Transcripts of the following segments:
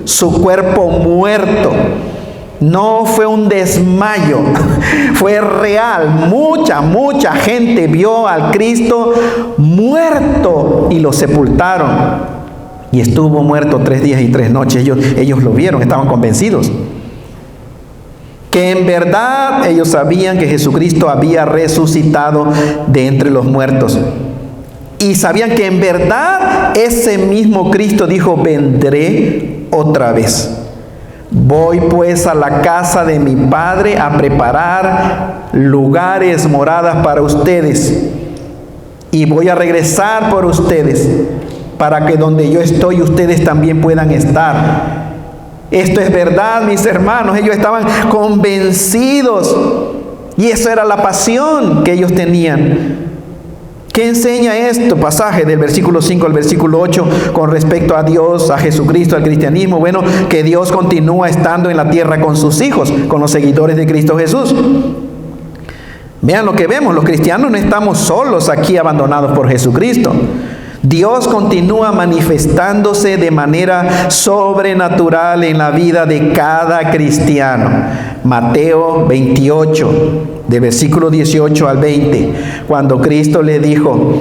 su cuerpo muerto. No fue un desmayo, fue real. Mucha gente vio al Cristo muerto y lo sepultaron. Y estuvo muerto 3 días y 3 noches. Ellos lo vieron, estaban convencidos. Que en verdad ellos sabían que Jesucristo había resucitado de entre los muertos. Y sabían que en verdad ese mismo Cristo dijo: vendré otra vez. Voy pues a la casa de mi Padre a preparar lugares, moradas para ustedes. Y voy a regresar por ustedes, para que donde yo estoy ustedes también puedan estar. Esto es verdad, mis hermanos. Ellos estaban convencidos. Y eso era la pasión que ellos tenían. ¿Qué enseña este pasaje del versículo 5 al versículo 8 con respecto a Dios, a Jesucristo, al cristianismo? Bueno, que Dios continúa estando en la tierra con sus hijos, con los seguidores de Cristo Jesús. Vean lo que vemos, los cristianos no estamos solos aquí abandonados por Jesucristo. Dios continúa manifestándose de manera sobrenatural en la vida de cada cristiano. Mateo 28, de versículo 18 al 20, cuando Cristo le dijo: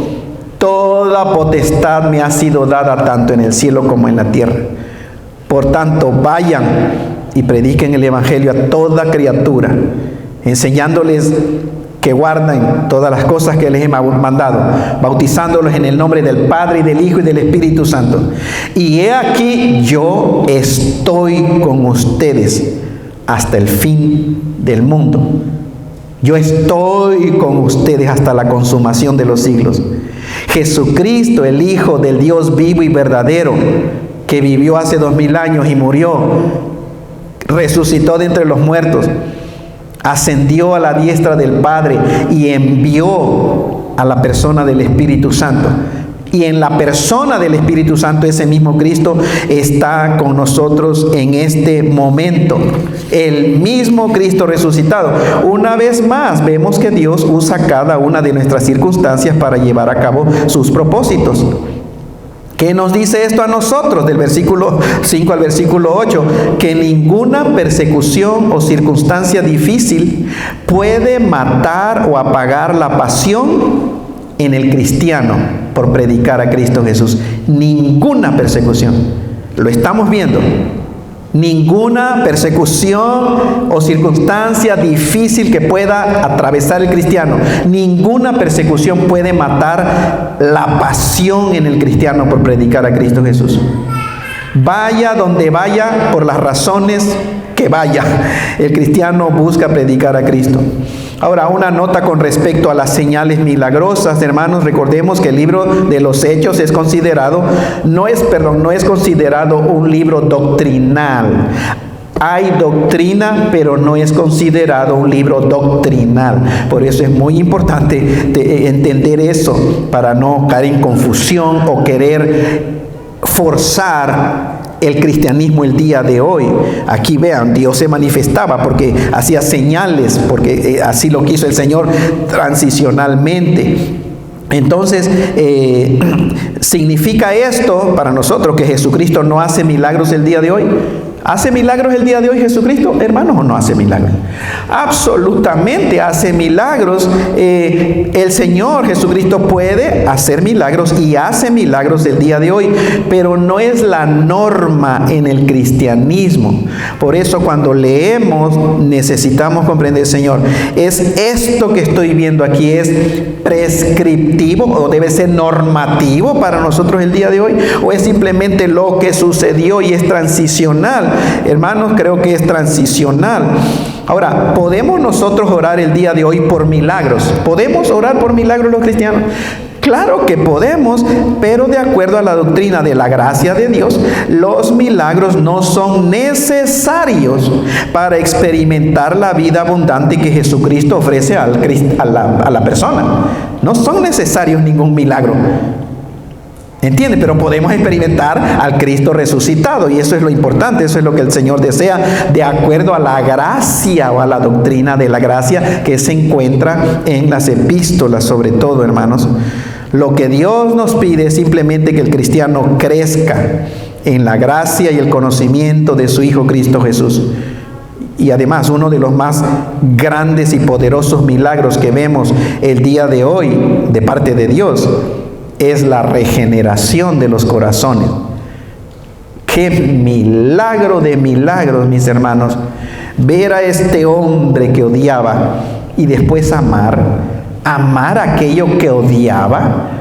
toda potestad me ha sido dada tanto en el cielo como en la tierra. Por tanto, vayan y prediquen el evangelio a toda criatura, enseñándoles que guarden todas las cosas que les he mandado, bautizándolos en el nombre del Padre, y del Hijo, y del Espíritu Santo. Y he aquí, yo estoy con ustedes hasta el fin del mundo. Yo estoy con ustedes hasta la consumación de los siglos. Jesucristo, el Hijo del Dios vivo y verdadero, que vivió hace 2000 años y murió, resucitó de entre los muertos, ascendió a la diestra del Padre y envió a la persona del Espíritu Santo. Y en la persona del Espíritu Santo, ese mismo Cristo está con nosotros en este momento. El mismo Cristo resucitado. Una vez más, vemos que Dios usa cada una de nuestras circunstancias para llevar a cabo sus propósitos. ¿Qué nos dice esto a nosotros? Del versículo 5 al versículo 8, que ninguna persecución o circunstancia difícil puede matar o apagar la pasión en el cristiano por predicar a Cristo Jesús. Ninguna persecución. Lo estamos viendo. Ninguna persecución o circunstancia difícil que pueda atravesar el cristiano, ninguna persecución puede matar la pasión en el cristiano por predicar a Cristo Jesús. Vaya donde vaya, por las razones que vaya, el cristiano busca predicar a Cristo. Ahora, una nota con respecto a las señales milagrosas, hermanos. Recordemos que el libro de los Hechos es considerado, no es considerado un libro doctrinal. Hay doctrina, pero no es considerado un libro doctrinal. Por eso es muy importante entender eso, para no caer en confusión o querer forzar el cristianismo el día de hoy. Aquí vean, Dios se manifestaba porque hacía señales, porque así lo quiso el Señor transicionalmente. Entonces, ¿significa esto para nosotros que Jesucristo no hace milagros el día de hoy? ¿Hace milagros el día de hoy Jesucristo, hermanos, o no hace milagros? Absolutamente hace milagros. El Señor Jesucristo puede hacer milagros y hace milagros el día de hoy, pero no es la norma en el cristianismo. Por eso cuando leemos necesitamos comprender, Señor, ¿es esto que estoy viendo aquí es prescriptivo o debe ser normativo para nosotros el día de hoy? ¿O es simplemente lo que sucedió y es transicional? Hermanos, creo que es transicional. Ahora, ¿podemos nosotros orar el día de hoy por milagros? ¿Podemos orar por milagros los cristianos? Claro que podemos, pero de acuerdo a la doctrina de la gracia de Dios, los milagros no son necesarios para experimentar la vida abundante que Jesucristo ofrece a la persona. No son necesarios ningún milagro. ¿Entiende? Pero podemos experimentar al Cristo resucitado, y eso es lo importante, eso es lo que el Señor desea, de acuerdo a la gracia o a la doctrina de la gracia que se encuentra en las epístolas, sobre todo, hermanos. Lo que Dios nos pide es simplemente que el cristiano crezca en la gracia y el conocimiento de su Hijo Cristo Jesús. Y además, uno de los más grandes y poderosos milagros que vemos el día de hoy de parte de Dios es la regeneración de los corazones. ¡Qué milagro de milagros, mis hermanos! Ver a este hombre que odiaba y después amar aquello que odiaba.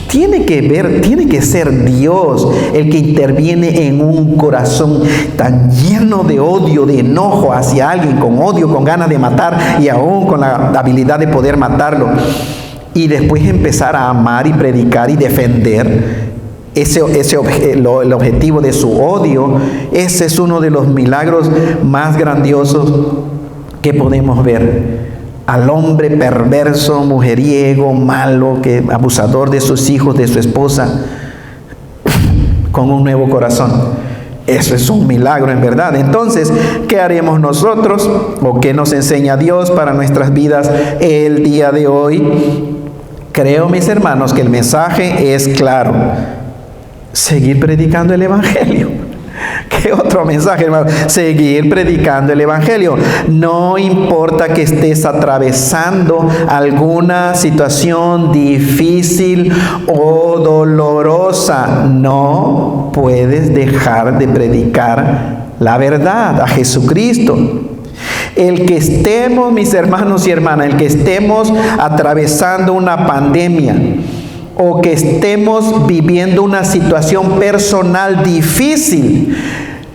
Tiene que ser Dios el que interviene en un corazón tan lleno de odio, de enojo hacia alguien, con odio, con ganas de matar y aún con la habilidad de poder matarlo. Y después empezar a amar y predicar y defender el objetivo de su odio. Ese es uno de los milagros más grandiosos que podemos ver. Al hombre perverso, mujeriego, malo, abusador de sus hijos, de su esposa, con un nuevo corazón. Eso es un milagro en verdad. Entonces, ¿qué haremos nosotros? ¿O qué nos enseña Dios para nuestras vidas el día de hoy? Creo, mis hermanos, que el mensaje es claro. Seguir predicando el Evangelio. ¿Qué otro mensaje, hermano? Seguir predicando el Evangelio. No importa que estés atravesando alguna situación difícil o dolorosa, no puedes dejar de predicar la verdad, a Jesucristo. El que estemos, mis hermanos y hermanas, el que estemos atravesando una pandemia, o que estemos viviendo una situación personal difícil,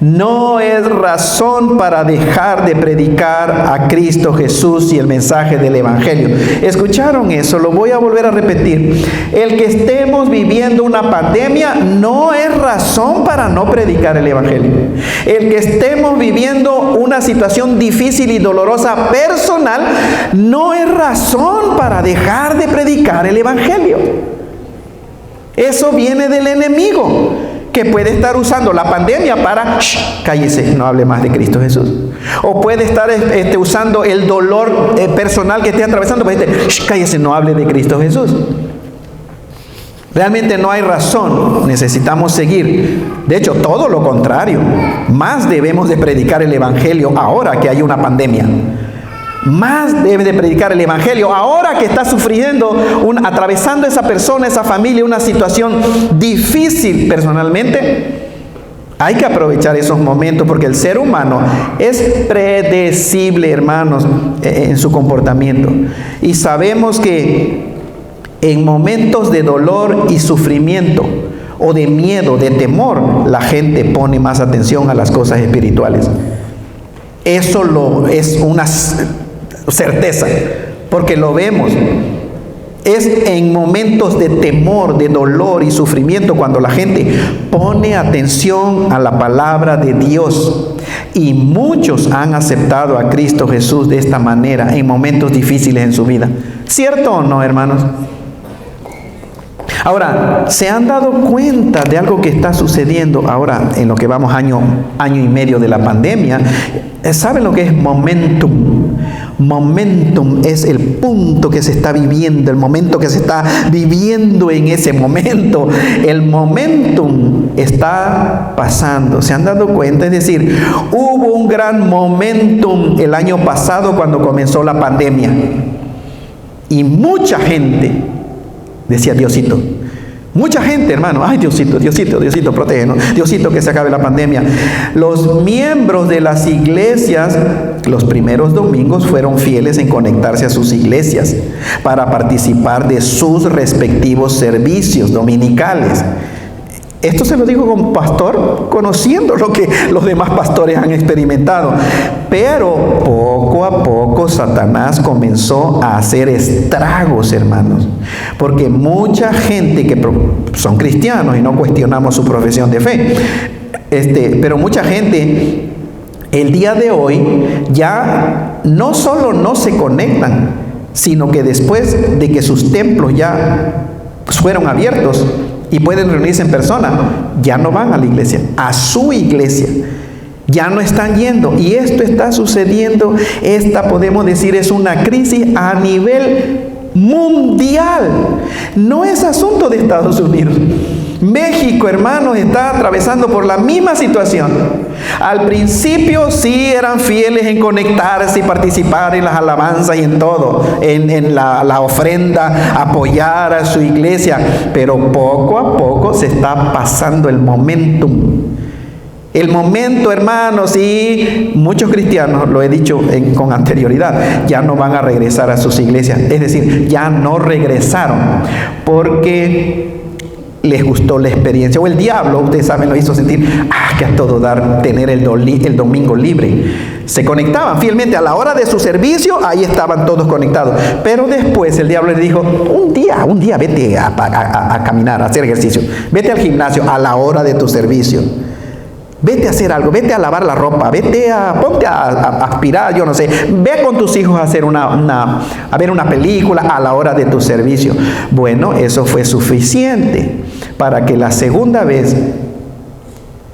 no es razón para dejar de predicar a Cristo Jesús y el mensaje del Evangelio. ¿Escucharon eso? Lo voy a volver a repetir. El que estemos viviendo una pandemia no es razón para no predicar el Evangelio. El que estemos viviendo una situación difícil y dolorosa personal no es razón para dejar de predicar el Evangelio. Eso viene del enemigo, que puede estar usando la pandemia para, cállese, no hable más de Cristo Jesús. O puede estar usando el dolor personal que esté atravesando para decir, cállese, no hable de Cristo Jesús. Realmente no hay razón, necesitamos seguir. De hecho, todo lo contrario. Más debemos de predicar el Evangelio ahora que hay una pandemia. Más debe de predicar el Evangelio ahora que está sufriendo, atravesando esa persona, esa familia, una situación difícil personalmente. Hay que aprovechar esos momentos porque el ser humano es predecible, hermanos, en su comportamiento. Y sabemos que en momentos de dolor y sufrimiento, o de miedo, de temor, la gente pone más atención a las cosas espirituales. Eso es una certeza, porque lo vemos. Es en momentos de temor, de dolor y sufrimiento cuando la gente pone atención a la palabra de Dios. Y muchos han aceptado a Cristo Jesús de esta manera en momentos difíciles en su vida. ¿Cierto o no, hermanos? Ahora, ¿se han dado cuenta de algo que está sucediendo ahora en lo que vamos año y medio de la pandemia? ¿Saben lo que es momentum? Momentum es el punto que se está viviendo, el momento que se está viviendo en ese momento. El momentum está pasando. ¿Se han dado cuenta? Es decir, hubo un gran momentum el año pasado cuando comenzó la pandemia. Y mucha gente decía, Diosito. Mucha gente, hermano, ay Diosito, Diosito, Diosito, protégenos, Diosito, que se acabe la pandemia. Los miembros de las iglesias, los primeros domingos, fueron fieles en conectarse a sus iglesias para participar de sus respectivos servicios dominicales. Esto se lo digo como pastor, conociendo lo que los demás pastores han experimentado. Pero poco a poco Satanás comenzó a hacer estragos, hermanos. Porque mucha gente que son cristianos y no cuestionamos su profesión de fe, pero mucha gente el día de hoy ya no solo no se conectan, sino que después de que sus templos ya fueron abiertos y pueden reunirse en persona, ya no van a la iglesia, a su iglesia. Ya no están yendo. Y esto está sucediendo. Esta, podemos decir, es una crisis a nivel mundial. No es asunto de Estados Unidos. México, hermanos, está atravesando por la misma situación. Al principio sí eran fieles en conectarse y participar en las alabanzas y en todo, en la ofrenda, apoyar a su iglesia, pero poco a poco se está pasando el momentum. El momento, hermanos, y muchos cristianos, lo he dicho con anterioridad, ya no van a regresar a sus iglesias. Es decir, ya no regresaron porque les gustó la experiencia. O el diablo, ustedes saben, lo hizo sentir, que a todo dar, tener el domingo libre. Se conectaban fielmente a la hora de su servicio, ahí estaban todos conectados. Pero después el diablo les dijo, un día vete a caminar, a hacer ejercicio. Vete al gimnasio a la hora de tu servicio. Vete a hacer algo, vete a lavar la ropa, ponte a aspirar, yo no sé. Ve con tus hijos a hacer a ver una película a la hora de tu servicio. Bueno, eso fue suficiente para que la segunda vez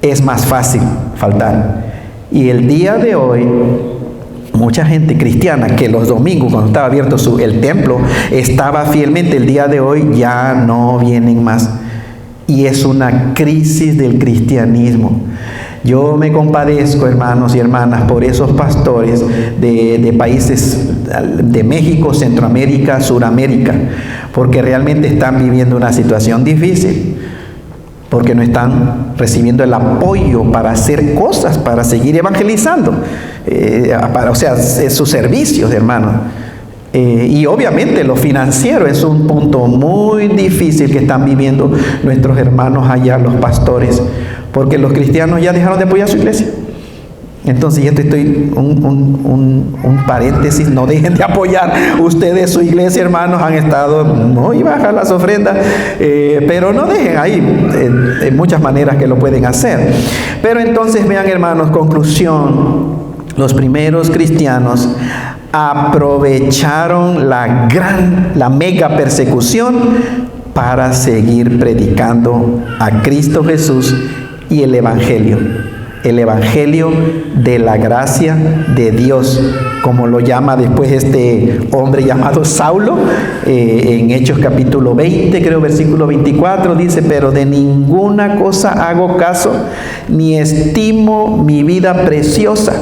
es más fácil faltar. Y el día de hoy, mucha gente cristiana que los domingos, cuando estaba abierto el templo, estaba fielmente, el día de hoy ya no vienen más. Y es una crisis del cristianismo. Yo me compadezco, hermanos y hermanas, por esos pastores de países de México, Centroamérica, Suramérica, porque realmente están viviendo una situación difícil, porque no están recibiendo el apoyo para hacer cosas, para seguir evangelizando, sus servicios, hermanos. Y obviamente lo financiero es un punto muy difícil que están viviendo nuestros hermanos allá, los pastores, porque los cristianos ya dejaron de apoyar a su iglesia. Entonces, ya estoy un paréntesis, no dejen de apoyar ustedes su iglesia, hermanos, han estado muy bajas las ofrendas, pero no dejen ahí, muchas maneras que lo pueden hacer. Pero entonces, vean, hermanos, conclusión, los primeros cristianos aprovecharon la mega persecución para seguir predicando a Cristo Jesús y el Evangelio de la gracia de Dios, como lo llama después este hombre llamado Saulo, en Hechos capítulo 20, creo versículo 24, dice, pero de ninguna cosa hago caso, ni estimo mi vida preciosa,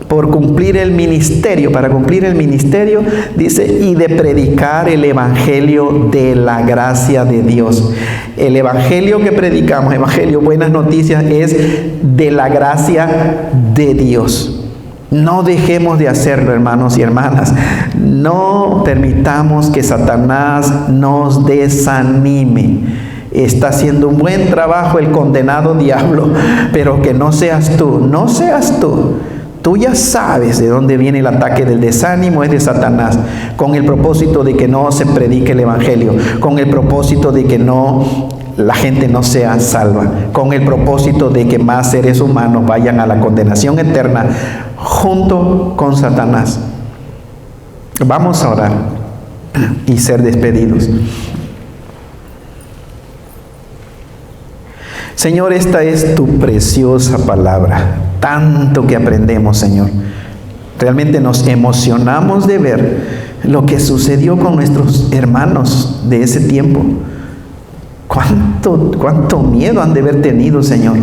por cumplir el ministerio, para cumplir el ministerio, dice, y de predicar el evangelio de la gracia de Dios. El evangelio que predicamos, evangelio, buenas noticias, es de la gracia de Dios. No dejemos de hacerlo, hermanos y hermanas. No permitamos que Satanás nos desanime. Está haciendo un buen trabajo el condenado diablo, pero que no seas tú, no seas tú. Tú ya sabes de dónde viene el ataque del desánimo, es de Satanás, con el propósito de que no se predique el evangelio, con el propósito de que la gente no sea salva, con el propósito de que más seres humanos vayan a la condenación eterna junto con Satanás. Vamos a orar y ser despedidos. Señor, esta es tu preciosa palabra. Tanto que aprendemos, Señor. Realmente nos emocionamos de ver lo que sucedió con nuestros hermanos de ese tiempo. Cuánto miedo han de haber tenido, Señor.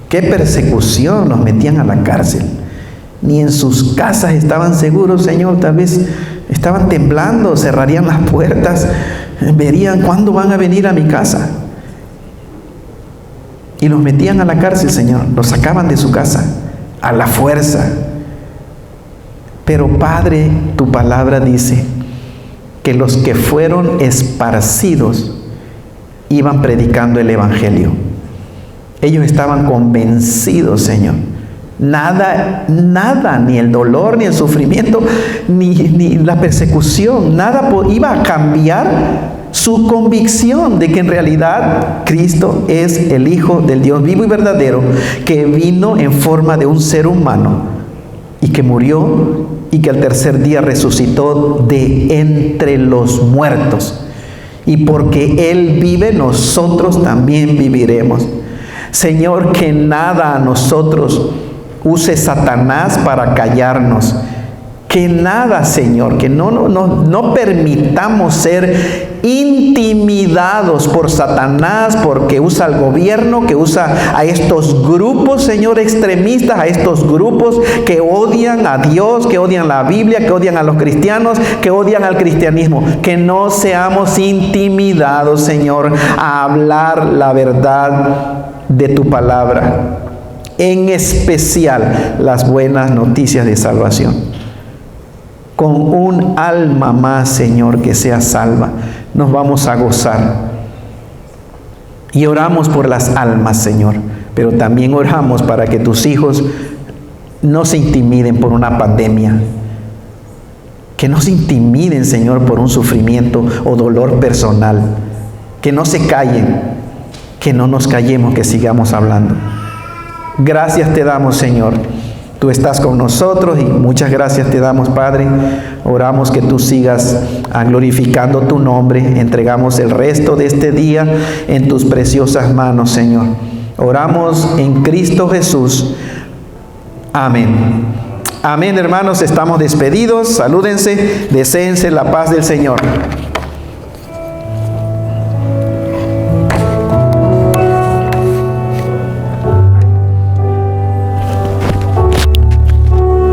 Qué persecución, nos metían a la cárcel. Ni en sus casas estaban seguros, Señor. Tal vez estaban temblando, cerrarían las puertas, verían cuándo van a venir a mi casa. Y los metían a la cárcel, Señor. Los sacaban de su casa a la fuerza. Pero, Padre, tu palabra dice que los que fueron esparcidos iban predicando el evangelio. Ellos estaban convencidos, Señor. Nada, ni el dolor, ni el sufrimiento, ni la persecución, nada iba a cambiar su convicción de que en realidad Cristo es el Hijo del Dios vivo y verdadero, que vino en forma de un ser humano y que murió y que al tercer día resucitó de entre los muertos. Y porque Él vive, nosotros también viviremos. Señor, que nada a nosotros use Satanás para callarnos. Que nada, Señor, que no permitamos ser intimidados por Satanás, porque usa al gobierno, que usa a estos grupos, Señor, extremistas, a estos grupos que odian a Dios, que odian la Biblia, que odian a los cristianos, que odian al cristianismo. Que no seamos intimidados, Señor, a hablar la verdad de tu palabra, en especial las buenas noticias de salvación. Con un alma más, Señor, que sea salva, nos vamos a gozar. Y oramos por las almas, Señor, pero también oramos para que tus hijos no se intimiden por una pandemia, que no se intimiden, Señor, por un sufrimiento o dolor personal, que no se callen, que no nos callemos, que sigamos hablando. Gracias te damos, Señor. Tú estás con nosotros y muchas gracias te damos, Padre. Oramos que tú sigas glorificando tu nombre. Entregamos el resto de este día en tus preciosas manos, Señor. Oramos en Cristo Jesús. Amén. Amén, hermanos. Estamos despedidos. Salúdense. Deséense la paz del Señor.